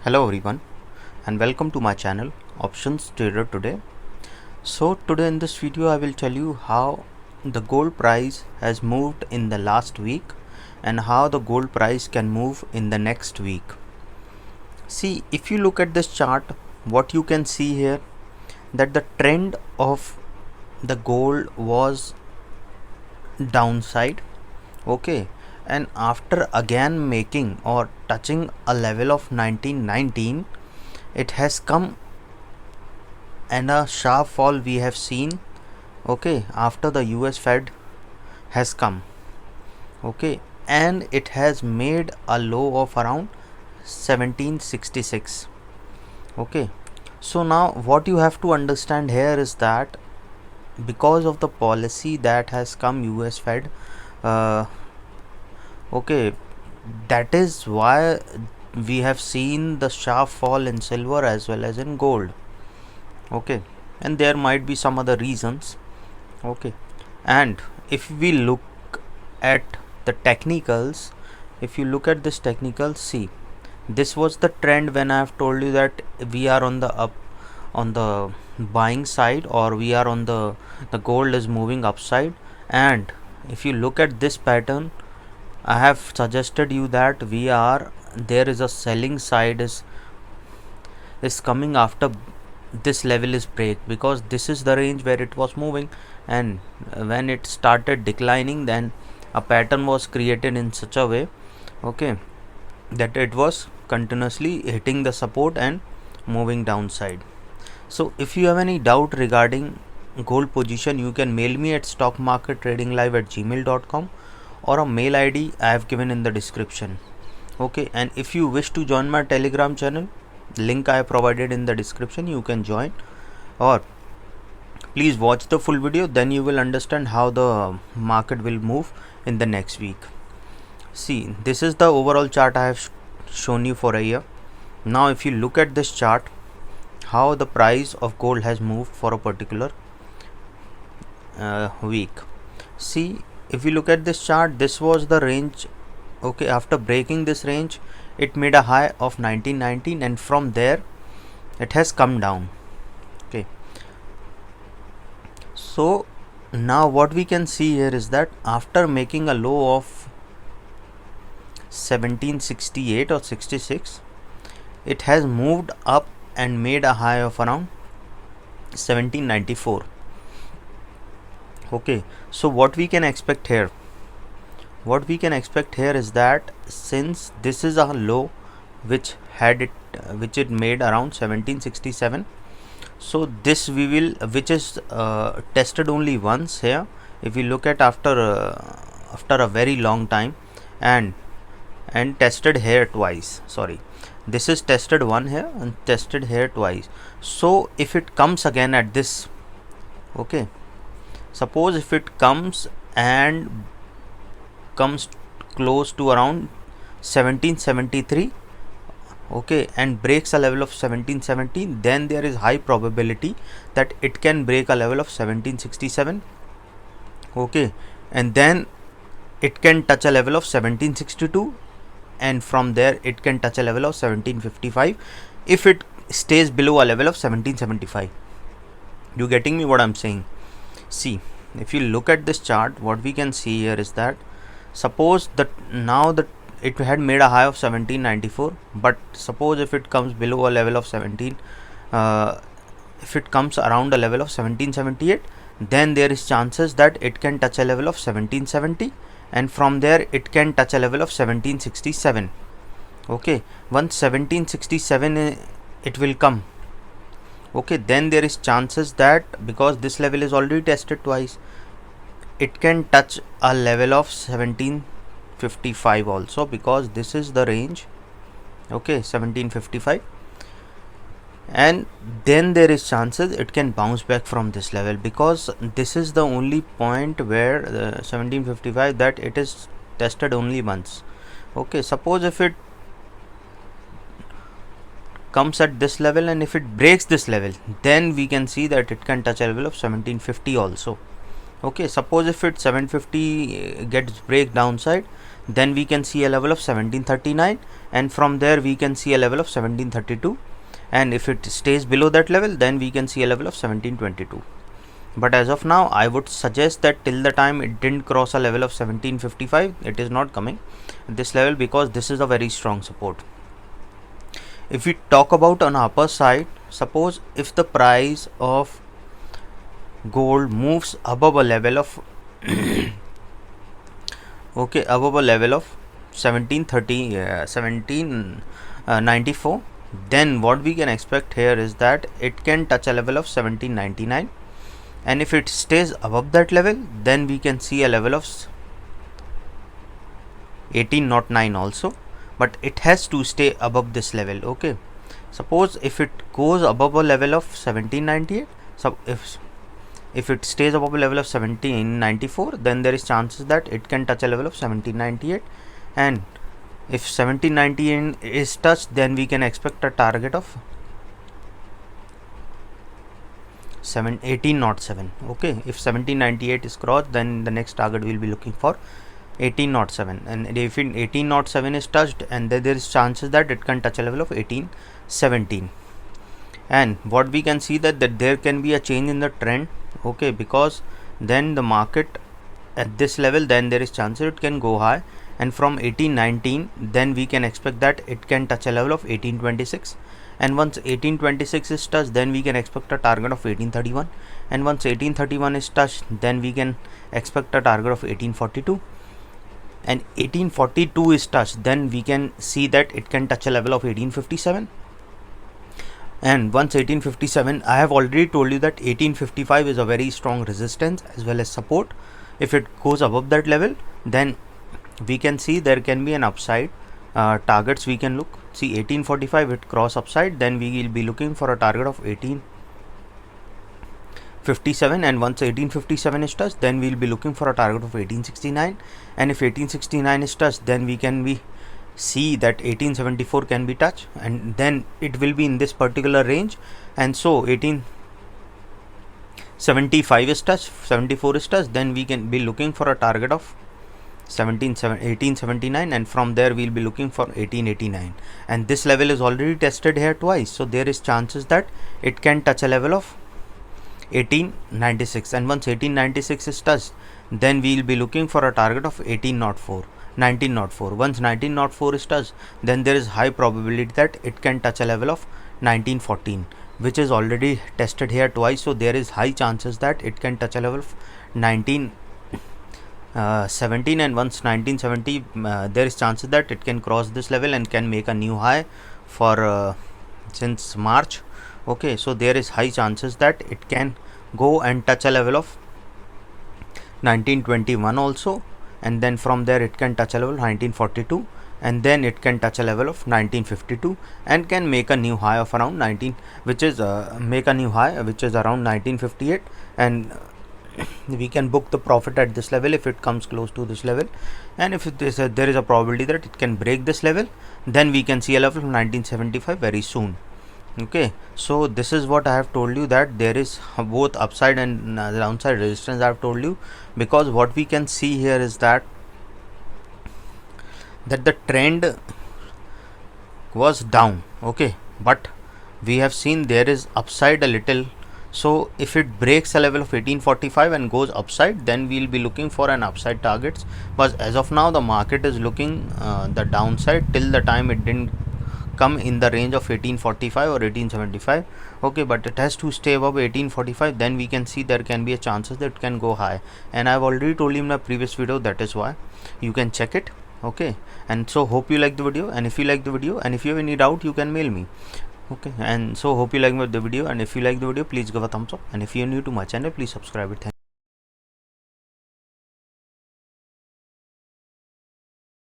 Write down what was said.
Hello everyone and welcome to my channel Options Trader today. So today in this video I will tell you how the gold price has moved in the last week and how the gold price can move in the next week. See, if you look at this chart, what you can see here that the trend of the gold was downside, okay, and after again making or touching a level of 1919, it has come and a sharp fall we have seen, okay, after the US Fed has come, okay, and it has made a low of around 1766, okay. So now what you have to understand here is that because of the policy that has come US Fed, okay, that is why we have seen the sharp fall in silver as well as in gold, okay, and there might be some other reasons, okay. And if we look at the technicals, if you look at this technical, see, this was the trend when I have told you that we are on the up, on the buying side, or we are on the gold is moving upside. And if you look at this pattern, I have suggested you that we are, there is a selling side is coming after this level is break, because this is the range where it was moving, and when it started declining, then a pattern was created in such a way, okay, that it was continuously hitting the support and moving downside. So if you have any doubt regarding gold position, you can mail me at stockmarkettradinglive@gmail.com or a mail ID I have given in the description, okay. And if you wish to join my Telegram channel, link I have provided in the description, you can join, or please watch the full video, then you will understand how the market will move in the next week. See, this is the overall chart I have shown you for a year. Now if you look at this chart, how the price of gold has moved for a particular week. See, if you look at this chart, this was the range, okay. After breaking this range, it made a high of 1919, and from there it has come down, okay. So now what we can see here is that after making a low of 1768 or 66, it has moved up and made a high of around 1794, okay. So what we can expect here, is that since this is a low which it made around 1767, so this we will, which is tested only once here. If we look at after a very long time, and tested here twice, sorry, this is tested one here and tested here twice. So if it comes again at this, okay, suppose if it comes and comes close to around 1773, okay, and breaks a level of 1717, then there is high probability that it can break a level of 1767, okay, and then it can touch a level of 1762, and from there it can touch a level of 1755 if it stays below a level of 1775. You getting me what I'm saying? See, if you look at this chart, what we can see here is that suppose that now that it had made a high of 1794, but suppose if it comes below a level of 17, if it comes around a level of 1778, then there is chances that it can touch a level of 1770, and from there it can touch a level of 1767, okay. Once 1767 it will come, okay, then there is chances that because this level is already tested twice, it can touch a level of 1755 also, because this is the range, okay, 1755, and then there is chances it can bounce back from this level, because this is the only point where the 1755 that it is tested only once, okay. Suppose if it comes at this level and if it breaks this level, then we can see that it can touch a level of 1750 also, okay. Suppose if it 750 gets break downside, then we can see a level of 1739, and from there we can see a level of 1732, and if it stays below that level, then we can see a level of 1722. But as of now, I would suggest that till the time it didn't cross a level of 1755, it is not coming this level, because this is a very strong support. If we talk about on upper side, suppose if the price of gold moves above a level of okay, above a level of 1794, then what we can expect here is that it can touch a level of 1799, and if it stays above that level, then we can see a level of 1809 also, but it has to stay above this level. Okay, suppose if it goes above a level of 1798, so if it stays above a level of 1794, then there is chances that it can touch a level of 1798, and if 1798 is touched, then we can expect a target of 1807. Okay, if 1798 is crossed, then the next target will be looking for 1807, and if 1807 is touched, and then there is chances that it can touch a level of 1817. And what we can see that there can be a change in the trend. Okay, because then the market at this level, then there is chances it can go high, and from 1819, then we can expect that it can touch a level of 1826, and once 1826 is touched, then we can expect a target of 1831, and once 1831 is touched, then we can expect a target of 1842, and 1842 is touched, then we can see that it can touch a level of 1857, and once 1857, I have already told you that 1855 is a very strong resistance as well as support. If it goes above that level, then we can see there can be an upside targets we can look. See, 1845 it cross upside, then we will be looking for a target of 1857, and once 1857 is touched, then we will be looking for a target of 1869, and if 1869 is touched, then we can see that 1874 can be touched, and then it will be in this particular range, and so 1875 is touched, 74 is touched, then we can be looking for a target of 1879, and from there we will be looking for 1889, and this level is already tested here twice, so there is chances that it can touch a level of 1896, and once 1896 is touched, then we will be looking for a target of 1904. Once 1904 is touched, then there is high probability that it can touch a level of 1914, which is already tested here twice, so there is high chances that it can touch a level of 1917, and once 1970, there is chances that it can cross this level and can make a new high for since March. Okay, so there is high chances that it can go and touch a level of 1921 also, and then from there it can touch a level 1942, and then it can touch a level of 1952 and can make a new high of around 19, which is make a new high which is around 1958, and we can book the profit at this level if it comes close to this level, and if there is a probability that it can break this level, then we can see a level of 1975 very soon. Okay, so this is what I have told you, that there is both upside and downside resistance I have told you, because what we can see here is that the trend was down. Okay, but we have seen there is upside a little, so if it breaks a level of 1845 and goes upside, then we will be looking for an upside targets, but as of now the market is looking the downside till the time it didn't come in the range of 1845 or 1875. Okay, but it has to stay above 1845, then we can see there can be a chances that it can go high, and I have already told you in my previous video, that is why you can check it. Okay, and so hope you like the video, and if you like the video and if you have any doubt, you can mail me. Okay, and so hope you like the video, and if you like the video, please give a thumbs up, and if you are new to my channel, please subscribe it. Thank you.